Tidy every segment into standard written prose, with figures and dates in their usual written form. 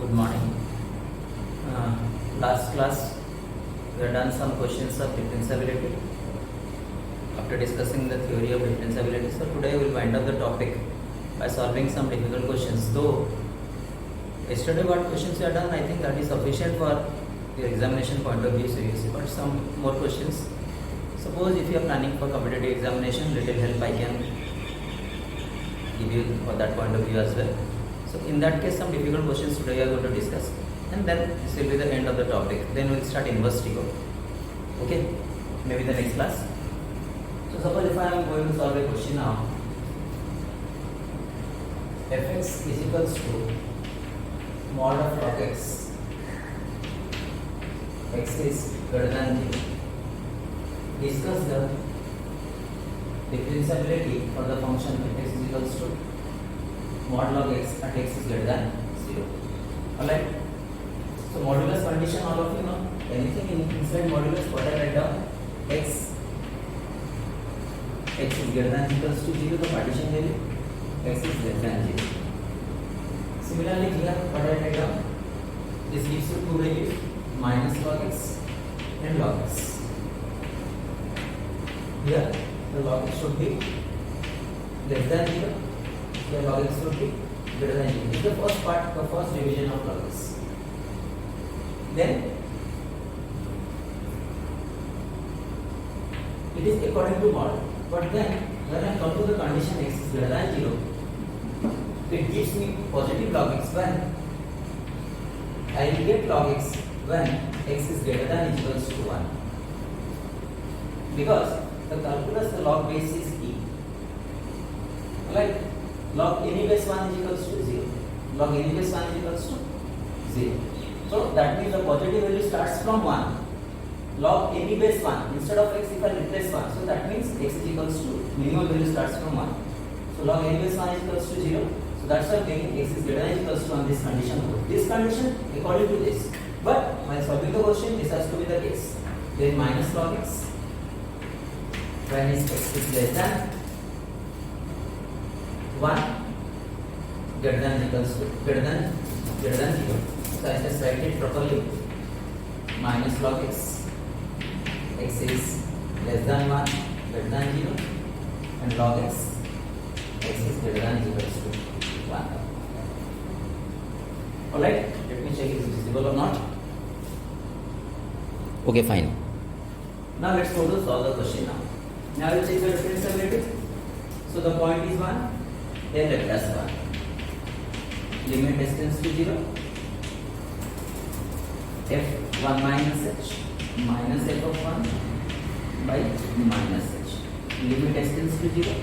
Good morning. Last class we have done some questions of differentiability. After discussing the theory of differentiability, so today we will wind up the topic by solving some difficult questions. Though yesterday what questions we have done, I think that is sufficient for your examination point of view seriously. But some more questions. Suppose if you are planning for competitive examination, little help I can give you for that point of view as well. So in that case, some difficult questions today we are going to discuss, and then this will be the end of the topic. Then we will start inverse trigo. Okay, maybe the next class. So suppose if I am going to solve a question now, fx is equals to mod of log x, x is greater than 0. Discuss the differentiability for the function fx is equals to mod log x at x is greater than 0. Alright. So modulus condition, all of you know. Anything inside modulus, what I write down? X is greater than equals to 0, the partition value x is less than 0. Similarly here, what I write down? This gives you two values, minus log x and log x. Here the log x should be less than 0. Here log x should be greater than 0. This is the first part, the first division of log x. Then it is according to mod. But then when I come to the condition x is greater than 0, it gives me positive log x when I will get log x when x is greater than or equals to 1. Because the calculus, the log base is key. Like log any base 1 is equals to 0. Log any base 1 is equals to 0. So that means the positive value starts from 1. Log any base 1 instead of x, if I replace 1, so that means x is equals to minimum value starts from 1. So log any base 1 is equals to 0. So that's why taking x is greater than or equals to 1, this condition. This condition according to this. But while solving the question, this has to be the case. Then minus log x when x is less than 1, greater than equals to greater than 0. So I just write it properly. Minus log x is less than 1, greater than 0, and log x is greater than or equals to 1. Alright, let me check if it is visible or not. Okay, fine. Now let's go to solve the question now. Now we'll check the differentiability. So the point is 1, then let us 1. Limit s tends to 0. f1 minus h minus f of 1 by minus h. Limit s tends to 0.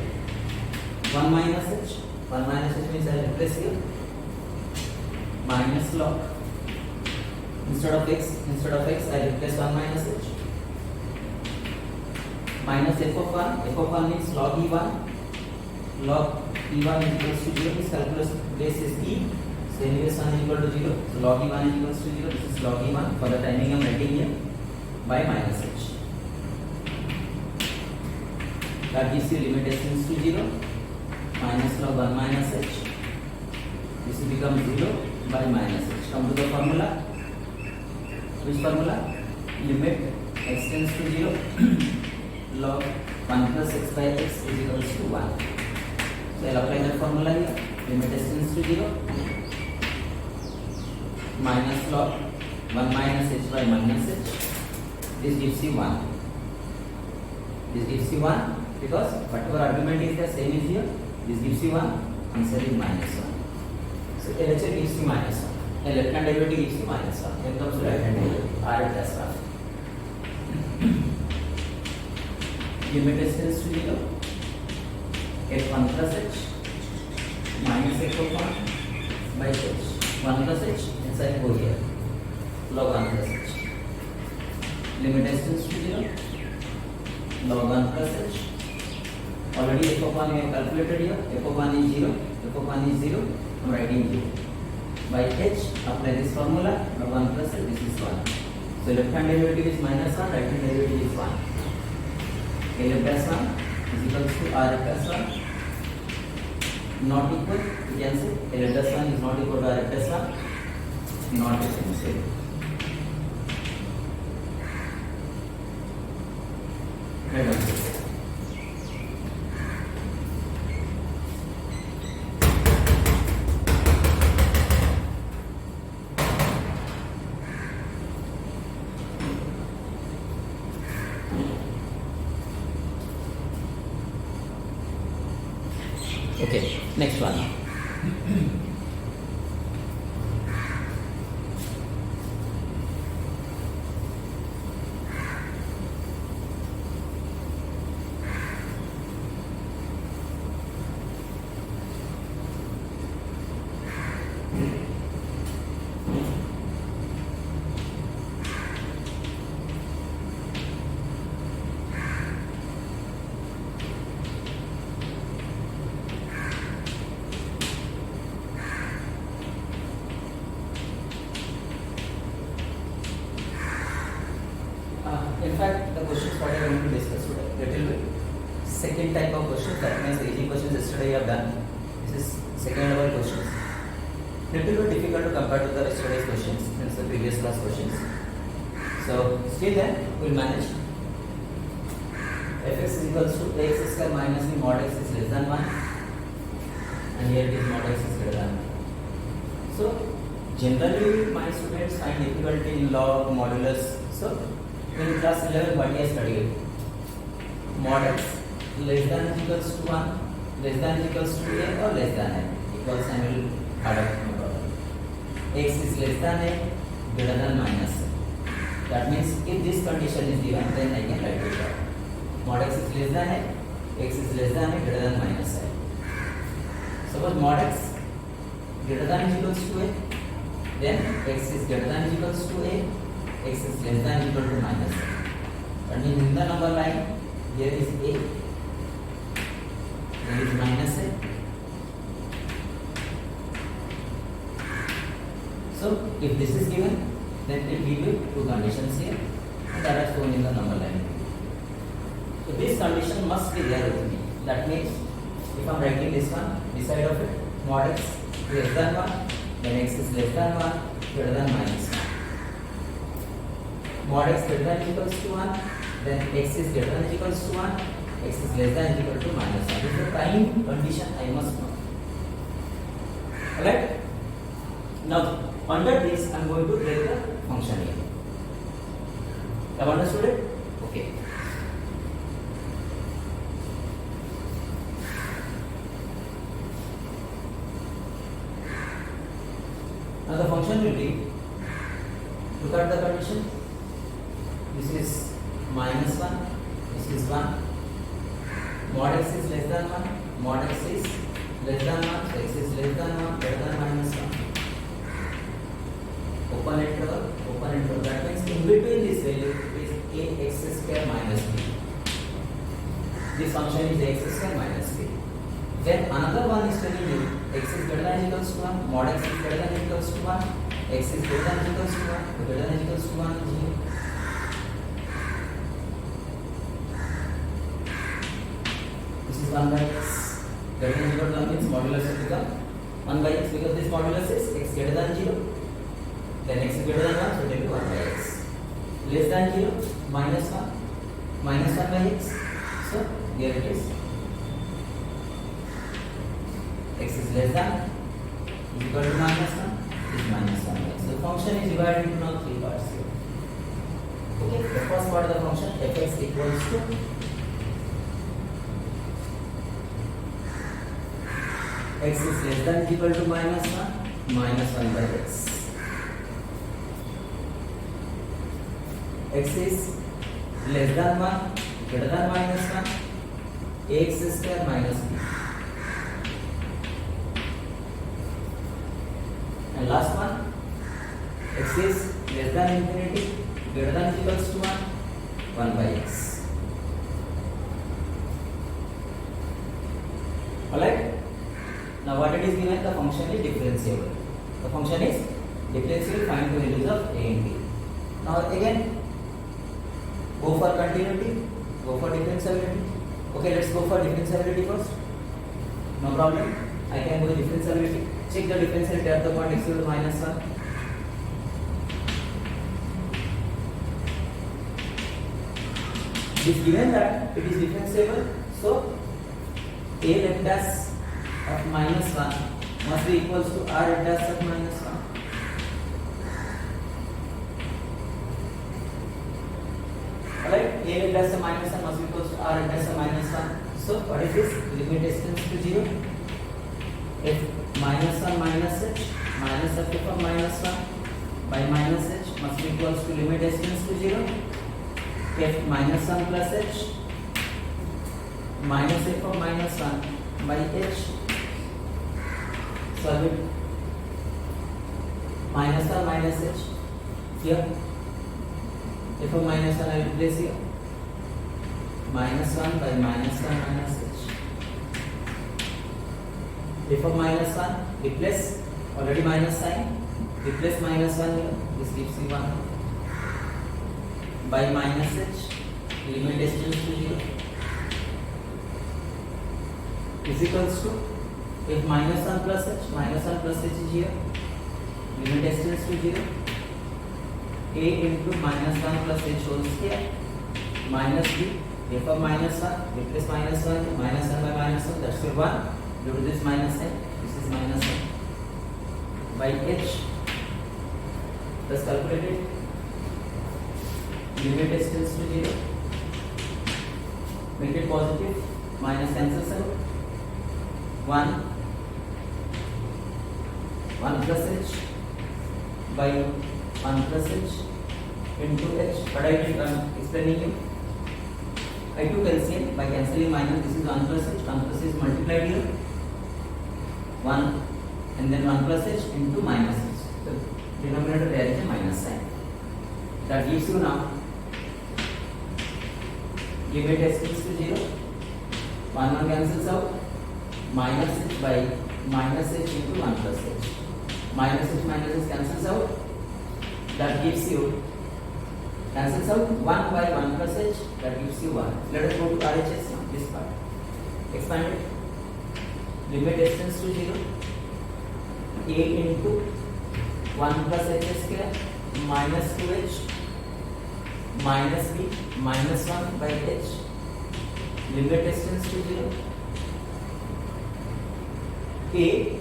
1 minus h. 1 minus h means I replace here. Minus log. Instead of x I replace 1 minus h. Minus f of 1. F of 1 means log e1. Log e1 is equals to 0 means calculus base is e. So anyways 1 is equal to 0. So log e1 is equals to 0. This is log e1. For the timing I am writing here by minus h. That gives you limit s tends to 0. Minus log 1 minus h. This will become 0 by minus h. Come to the formula. Which formula? Limit x tends to 0. Log 1 plus x by x is equals to 1. So I will apply that formula here. Limit s tends to 0. Minus log 1 minus h by minus h. This gives you 1. This gives you 1 because whatever argument is there same is here. This gives you 1. Answer is minus 1. So LHS gives you minus 1. And left hand derivative gives you minus 1. Then comes right hand derivative. R plus 1. Limit s tends to 0. f1 plus h minus f of 1 by h. 1 plus h inside go here. Log 1 plus h. Limit s tends to 0. Log 1 plus h. Already f of 1 we have calculated here. F of 1 is 0. F of 1 is 0. I am writing 0. By h, apply this formula. Log 1 plus h. This is 1. So left hand derivative is minus 1. Right hand derivative is 1. L plus 1 is equals to R plus 1. Not equal, you can say L plus 1 is not equal to R plus 1. not differentiable. Let us see. Okay, next one. In fact, the questions what I am going to discuss today, little bit. Second type of questions, that means easy questions yesterday you have done. This is second level questions. Little bit difficult to compare to the yesterday's questions, means the previous class questions. So still then we will manage. Fx is equals to ax square minus b mod x is less than 1, and here it is mod x is greater than 1. So generally my students find difficulty in log, modulus. So in class 11 what we have studied, mod x less than or equals to 1, less than or equals to a, or less than a, equals and will add up, no problem. X is less than a, greater than minus a. That means if this condition is given, then I can write it out. Mod x is less than a, x is less than a, greater than minus a. Suppose mod x greater than or equals to a, then x is greater than or equals to a, x is less than or equal to minus a. That means in the number line, here is a, here is minus a. So if this is given, then it will give you two conditions here, and that are shown in the number line. So this condition must be there with me. That means if I am writing this one, beside of it, mod x less than 1, then x is less than 1, greater than minus 1. Mod x greater than equals to 1, then x is greater than equals to 1, x is less than equal to minus 1. This is the prime condition I must know. Alright? Now, under this, I am going to take the function here. Have understood it? Okay. Now, the function will be, look at the condition. This is minus 1, this is 1. Mod x is less than 1, mod x is less than 1, so x is less than 1, greater than minus 1. Open interval, open interval. That means in between this value is ax square minus b. This function is x square minus b. Then another one is telling you x is greater than equals to 1, mod x is greater than equals to 1, x is greater than equals to 1, greater than equals to 1 is here. This is 1 by x. Greater than equal to 1 means modulus will become 1 by x, because this modulus is x greater than 0. Then x is greater than 1, so it will be 1 by x. Less than 0, minus 1, minus 1 by x. So here it is. X is less than, is equal to minus 1, is minus 1 by x. So the function is divided into now three parts here. Okay, the first part of the function fx equals to x is less than equal to minus 1, minus 1 by x. X is less than 1, greater than minus 1, ax square minus b. And last one, x is less than infinity, greater than equals to 1 by x. Alright? Now what it is given, the function is differentiable. The function is differentiable, find the values of a and b. Now again, go for continuity, go for differentiability. Okay, let's go for differentiability first. No problem. I can go with differentiability. Check the differentiability at the point x equal to minus 1. It is given that it is differentiable, so a left dash of minus 1 must be equals to r left dash of minus 1. Alright, a left dash of minus 1 must be equals to r left dash of minus 1. So what is this? Limit s tends to 0. If minus 1 minus h minus f of minus 1 by minus h must be equals to limit s tends to 0. If minus 1 plus h minus f of minus 1 by h, solve it. Minus 1 minus h here, f of minus 1 I will place here, minus 1 by minus 1 minus h. F of minus 1 replace, already minus sign, replace minus 1 here, this gives you 1 by minus h, limit s tends to 0, is equals to, if minus 1 plus h is here, limit s tends to 0, a into minus 1 plus h whole square minus b, f of minus 1, replace minus 1 by minus 1, that's your 1, due to this minus sign, this is minus 1 by h, thus calculated, limit s tends to 0, make it positive, minus cancels out, 1 plus h by 1 plus h into h. But I did explaining you. I took LCM by cancelling minus. This is 1 plus h. 1 plus h multiplied here. 1 and then 1 plus h into minus h. So denominator there is a minus sign. That gives you now limit s tends to 0. 1 cancels out. Minus h by minus h into 1 plus h. Minus h cancels out. That gives you, cancels out 1 by 1 plus h, that gives you 1. Let us go to RHS now, this part. Expand it. Limit s tends to 0. A into 1 plus h square minus 2h minus b minus 1 by h. Limit s tends to 0. A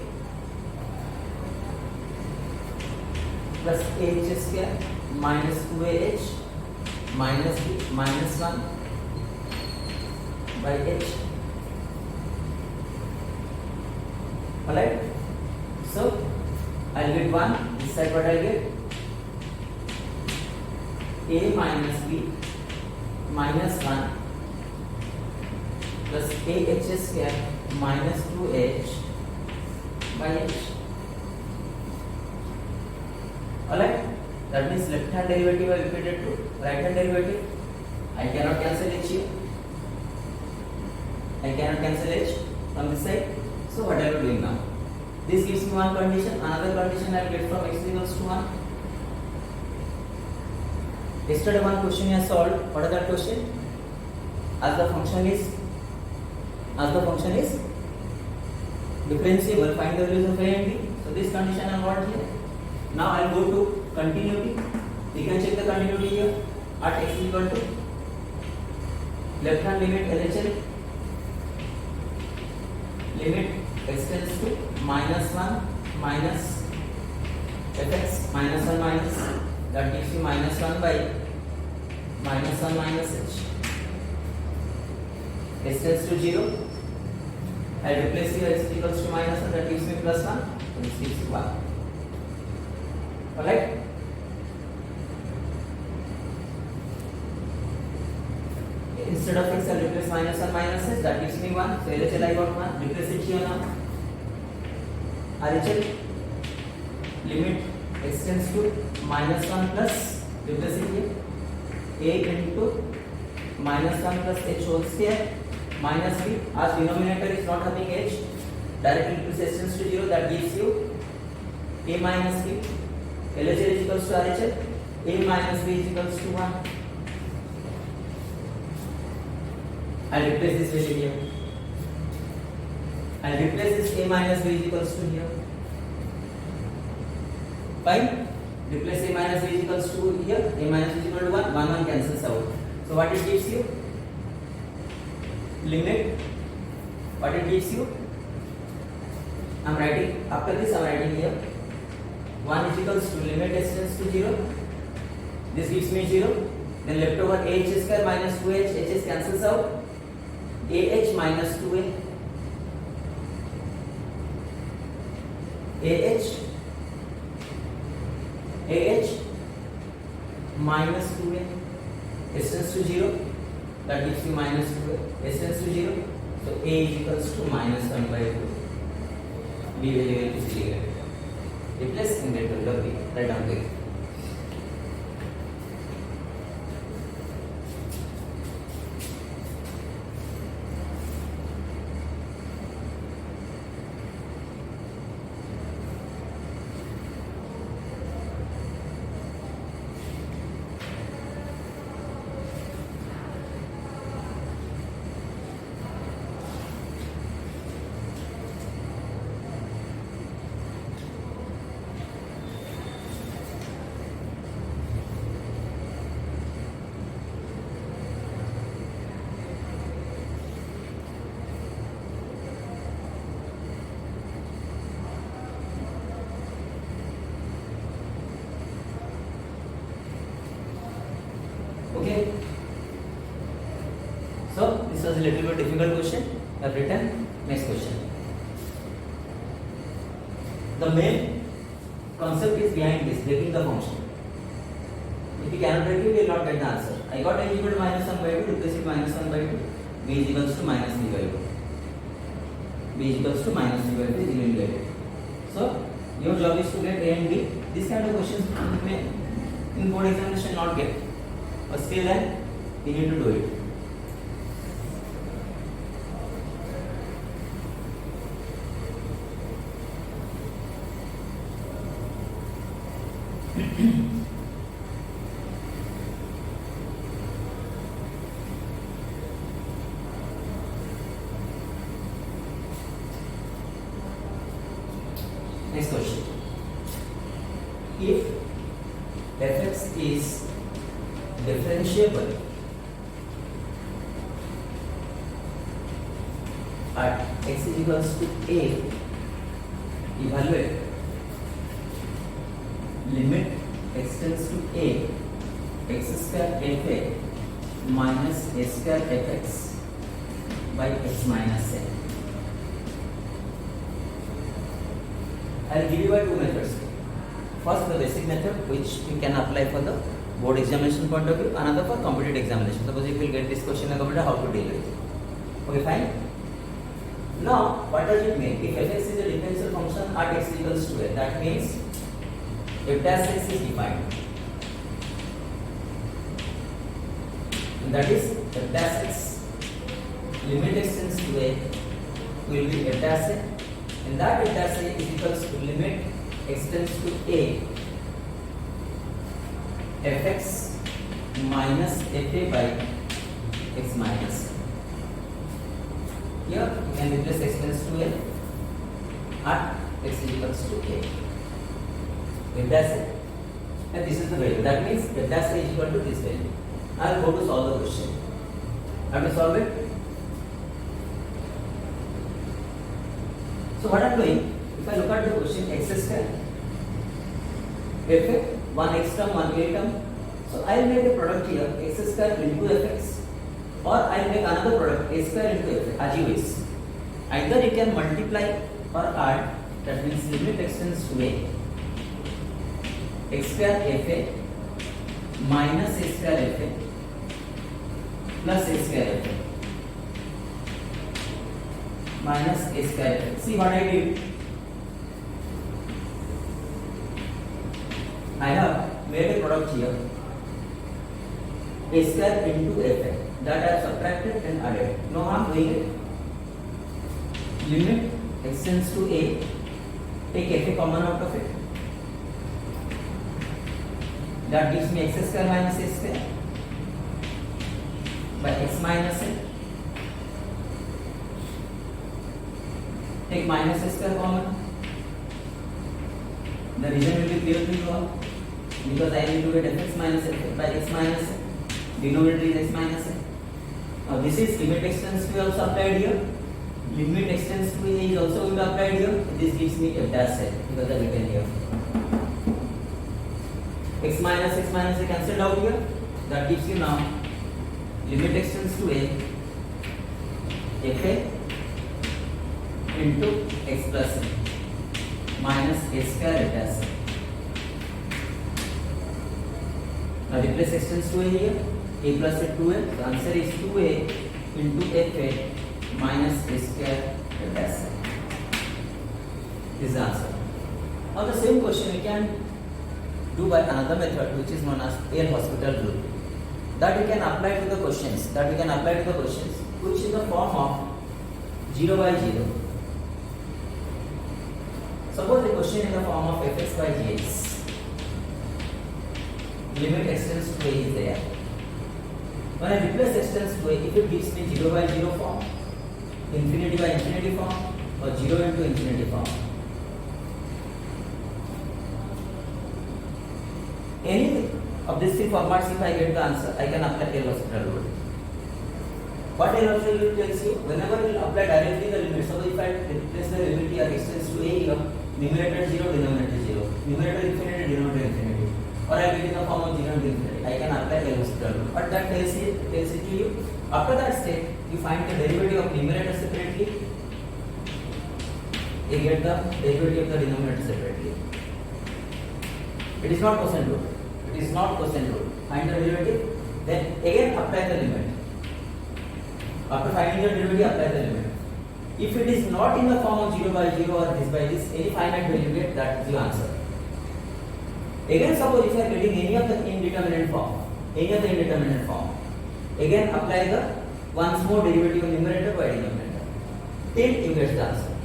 plus h square minus 2ah minus b minus 1 by h. Alright, so I'll get 1, this side what I'll get, a minus b minus 1 plus ah square minus 2h by h. Alright, that means left hand derivative I repeated to right hand derivative. I cannot cancel h here. I cannot cancel h from this side. So what are you doing now? This gives me one condition. Another condition I will get from x equals to 1. Yesterday one question I solved. What is that question? As the function is differentiable, find the values of a and b. So this condition I got here. Now I will go to continuity. You can check the continuity here at x equal to left hand limit LHL, limit x tends to minus 1 minus fx minus 1 minus, that gives you minus 1 by minus 1 minus h. S tends to 0. I replace here x equals to minus 1, that gives me plus 1, and this gives you 1. Alright? Instead of x, I replace minus 1 minus h, that gives me 1. So LHL I got 1. Replace it here now. RHL, limit x tends to minus 1 plus, replace it here, a into minus 1 plus h whole square minus b. As denominator is not having h, directly replace h tends to 0, that gives you a minus b. LHL is equals to RHL, a minus b is equals to 1. I'll replace this value here. I'll replace this a minus b is equals to here. Fine. Replace a minus b is equals to here. A minus b is equal to 1. 1 cancels out. So what it gives you? limit, what it gives you? I'm writing, after this I'm writing here 1 is equals to limit s tends to 0, this gives me 0, then left over ah square minus 2h, h cancels out, ah minus 2a, ah minus 2a, s tends to 0, that gives you minus 2a, s tends to 0, so a is equals to minus 1 by 2. B value is 0. Replace in that value of B. Write down B. Okay. So this was a little bit difficult question. I have written. Next question. The main concept is behind this, breaking the function. If you cannot break it, you will not get the answer. I got a equal to minus 1 by 2, replace it minus 1 by 2. B is equals to minus 3 by 2. B is equals to minus 3 by 2 is eliminated. So your job is to get A and B. This kind of questions you may in board examination not get. But still then we need to do it. Next question. If fx is differentiable at x is equals to a, evaluate limit x tends to a, x square fa minus a square fx by x minus a. I will give you by two methods. First, the basic method which we can apply for the board examination point of view, another for competitive examination. Suppose if you will get this question in a computer, how to deal with it. Okay, fine. Now, what does it mean? If fx is a differential function at x equals to a, that means f dash x is defined. And that is f dash x limit x tends to a will be f dash a, and that f dash a is equals to limit x tends to a fx minus fa by x minus. Here you can replace x tends to a at x is equals to a. If that's it, and this is the value. That means if that's a is equal to this value. I will go to solve the question. Have to solve it. So what I am doing, if I look at the question, x square, f one x term, one a term. So I will make a product here, x square into fx, or I will make another product, a square into f, as you wish. Either you can multiply or add, that means limit x tends to a, x square fa minus a square fa plus a square fa minus a square fa. See what I did? I have made a product here, a square into fa, that I have subtracted and added. Now I am doing it. Limit x tends to a, take fa common out of it. That gives me x square minus a square by x minus a. Take minus a square common. The reason will be clear to you all, because I need to get fx minus a by x minus a. Denominator is x minus a. Now this is limit extends to also applied here. Limit extends to a is also going to be applied here. This gives me f dash z because I written here. X minus a cancelled out here. That gives you now limit extends to a f a into x plus a minus a square f dash z. Now replace extends to a here. A plus a 2a. The answer is 2a into fa minus a square f dash z. This is the answer. Now the same question we can do by another method which is known as L'Hospital rule. That we can apply to the questions. Which is the form of 0 by 0. Suppose the question in the form of fx by gx. Limit extends to a is there. When I replace extends to a, if it gives me 0 by 0 form, infinity by infinity form, or 0 into infinity form. Any of these three formats, if I get the answer, I can apply L'Hospital rule. What L'Hospital rule tells you? Whenever you apply directly the limit, suppose if I replace the limit here extends to a here, numerator 0, denominator 0, numerator infinity, denominator infinity, or I get in the form of 0 to infinity, I can apply L'Hospital rule. But that tells it to you. After that step, you find the derivative of numerator separately, you get the derivative of the denominator separately. It is not cosine rule. Find the derivative, then again apply the limit. After finding the derivative, apply the limit. If it is not in the form of 0 by 0 or this by this, any finite value you get, that is the answer. Again, suppose if you are getting any of the indeterminate form, again apply the once more derivative of numerator by denominator till you get the answer.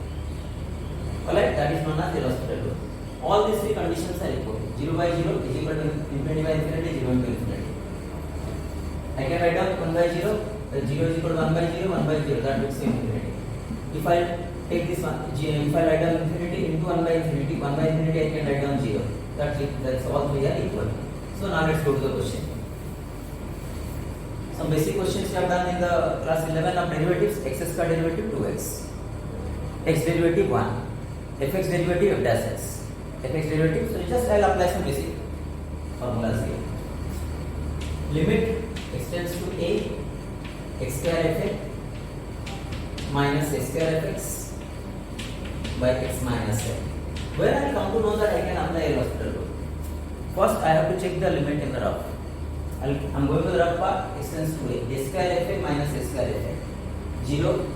Alright, that is known as L'Hospital rule. All these three conditions are equal. 0 by 0 is equal to infinity by infinity, 0 into infinity. I can write down 1 by 0, 0 is equal to 1 by 0, 1 by 0, that makes infinity. If I take this one, if I write down infinity into 1 by infinity, I can write down 0. That's all three are equal. So now let's go to the question. Some basic questions we have done in the class 11 of derivatives. X square derivative 2x, x derivative 1, fx derivative f dash x. Fx derivative, so just I'll apply some basic formulas here. Limit extends to a x square f a minus a square fx by x minus a. Where I come to know that I can apply L'Hospital rule? First, I have to check the limit in the rough. I'm going to the rough part. Extends to a square f a minus a square f a 0,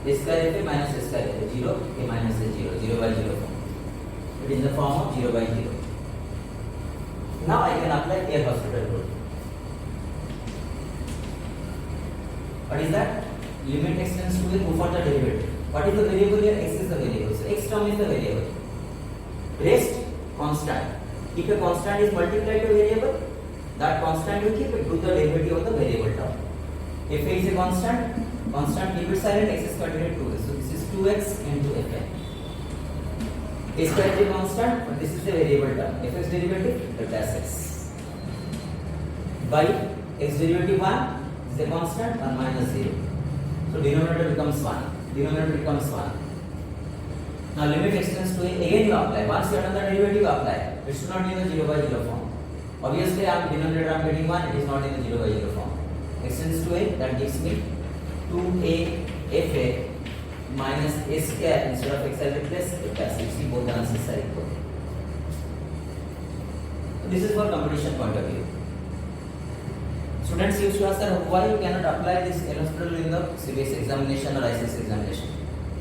a square f a minus a square f a 0, a minus a 0, 0 by 0 form. It is in the form of 0 by 0. Now I can apply L'Hospital rule. What is that? Limit extends to a, go for the derivative. What is the variable here? X is the variable. So x term is the variable. Rest constant. If a constant is multiplied to a variable, that constant you keep it to the derivative of the variable term. If a is a constant keep it silent, x is continued to 2x. So this is 2x into f. A square is a constant, but this is the variable term. Fx derivative, f dash x. By x derivative 1 is a constant, 1 minus 0. So denominator becomes 1. Now limit extends to a, again you apply. Once you have done the derivative, you apply. It should not be in the 0 by 0 form. Obviously, denominator I am getting 1, it is not in the 0 by 0 form. Extends to a, that gives me 2a fa minus a square, instead of x I replace f dash. You see both the answers are equal. So this is for competition point of view. Students used to ask that why you cannot apply this L'Hospital rule in the CBSE examination or ICSE examination.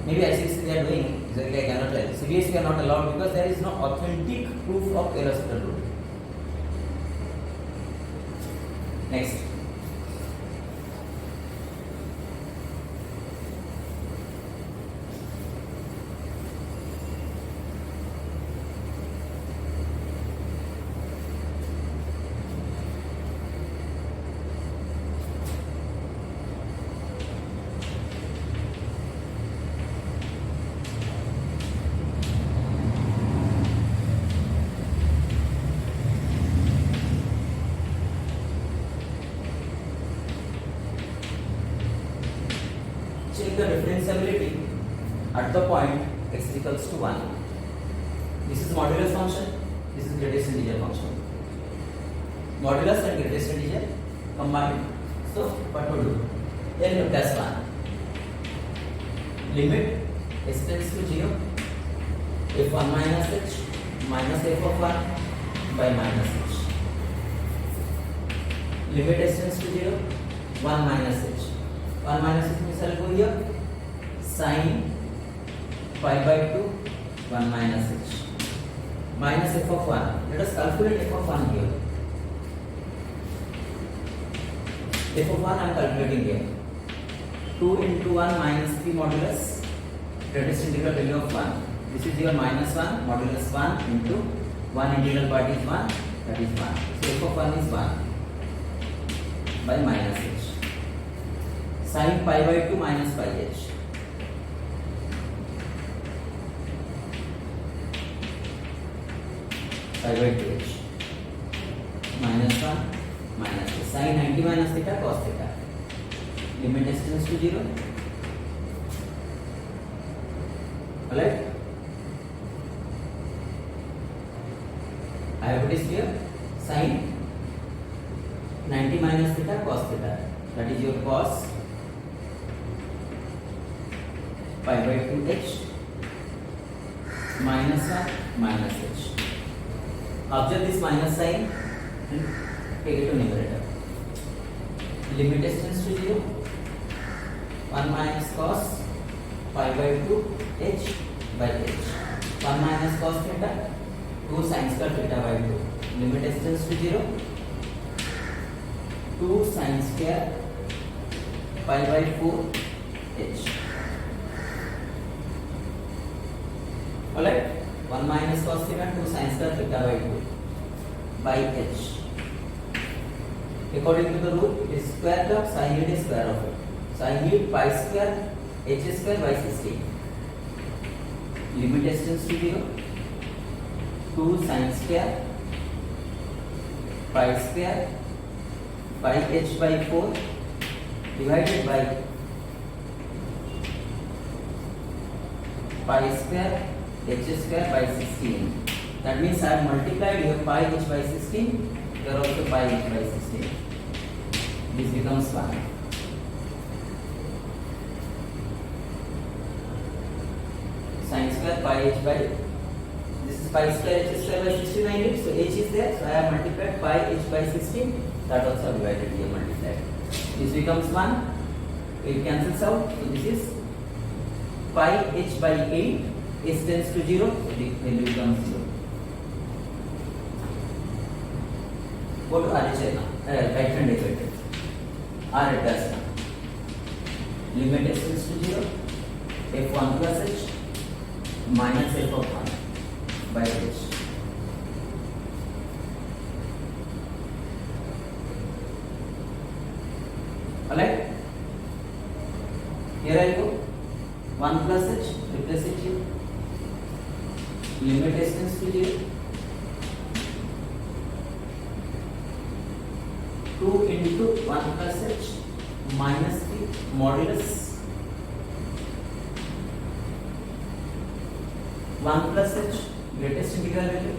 Maybe ICSE they are doing, exactly I cannot tell. CBSE are not allowed because there is no authentic proof of L'Hospital rule. Next. check the differentiability at the point x is equals to 1. This is modulus function, this is greatest integer function. Modulus and greatest integer combined. So what to do? Then you plus 1. Limit s tends to 0 f1 minus h minus f of 1 by minus h. Limit s tends to 0 1 minus h. 1 minus h means I'll go here sin pi by 2 1 minus h minus f of 1. Let us calculate f of 1 here. F of 1 I am calculating here. 2 into 1 minus 3 modulus greatest integral value of 1. This is your minus 1 modulus 1 into 1 integral part is 1, that is 1. So f of 1 is 1 by minus h. Sin pi by 2 minus pi h. Pi by 2h minus 1 minus h. Sin 90 minus theta cos theta. Limit s tends to 0. Alright? I have put this here. Sin 90 minus theta cos theta. That is your cos pi by 2h minus 1 minus h. Observe this minus sign and take it to numerator. Limit s tends to 0. 1 minus cos pi by 2 h by h. 1 minus cos theta 2 sin square theta by 2. Limit s tends to 0. 2 sin square pi by 4 h. Alright, 1 minus cos theta 2 sin square theta by 2 by h. According to the rule, it is square of sin yield is square of it. Sin yield pi square h square by 16. Limit s tends to 0. 2 sin square pi square pi h by 4 divided by pi square h square by 16. That means I have multiplied here pi h by 16, here also pi h by 16. This becomes 1. Sin square pi h by, this is pi square h square by 16 I need, so h is there, so I have multiplied pi h by 16, that also divided here multiplied. This becomes 1, it cancels out, so this is pi h by 8, s tends to 0, so the value becomes 0. Go to RHI now, right hand derivative. R it does now. Limit s tends to 0, f1 plus h minus f of 1 by h. Alright? Here I go. 1 plus h, replace it here. Limit s tends to 0. 2 into 1 plus h minus 3 modulus 1 plus h greatest integral value,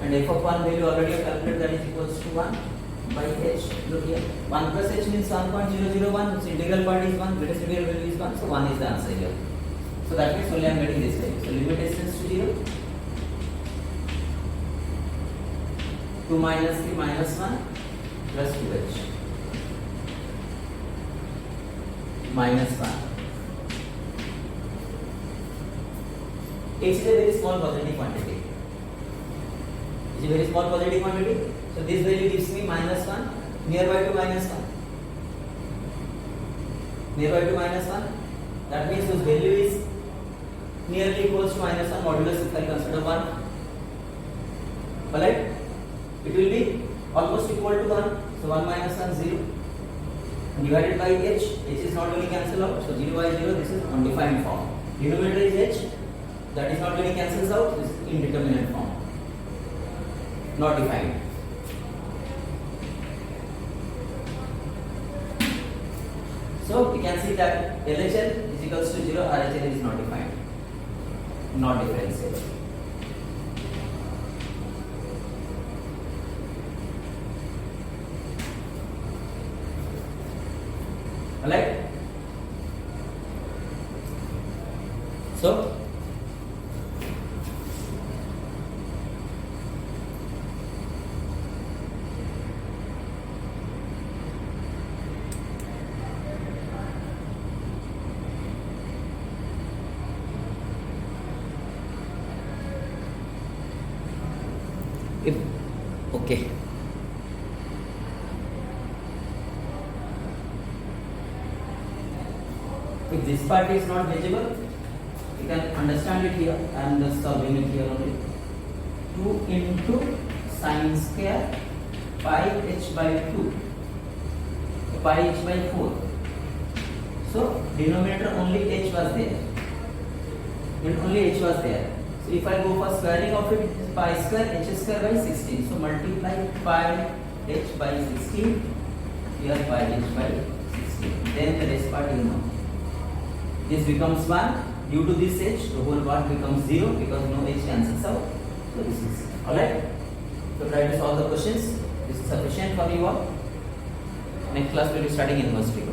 and f of 1 value already I calculated, that is equals to 1 by h. Look here, 1 plus h means 1.001, so integral part is 1, greatest integral value is 1, so 1 is the answer here. So that means only I am getting this value. So limit s tends to 0. 2 minus 3 minus 1 plus 2h minus 1. H is a very small positive quantity. It is a very small positive quantity. So this value gives me minus 1, nearby to minus 1. Nearby to minus 1. That means whose value is nearly equals to minus 1 modulus if I consider 1. Alright? It will be almost equal to 1. So 1 minus 1 0. Divided by h. H is not going to cancel out. So 0 by 0, this is undefined form. Denominator is h. That is not going to cancels out. This is indeterminate form. Not defined. So we can see that LHL is equals to 0, RHL is not defined, not differentiable. Alright? So if okay, if this part is not visible, you can understand it here. I am just solving it here only. 2 into sine square pi h by 2, pi h by 4. So denominator only h was there, and only h was there. So if I go for squaring of it, it is pi square h square by 16. So multiply pi h by 16, here pi h by 16. Then the rest part you know. This becomes 1. Due to this h, the whole part becomes 0 because no h cancels out. So this is alright. So try to solve the questions. This is sufficient for you all. Next class we will be studying university.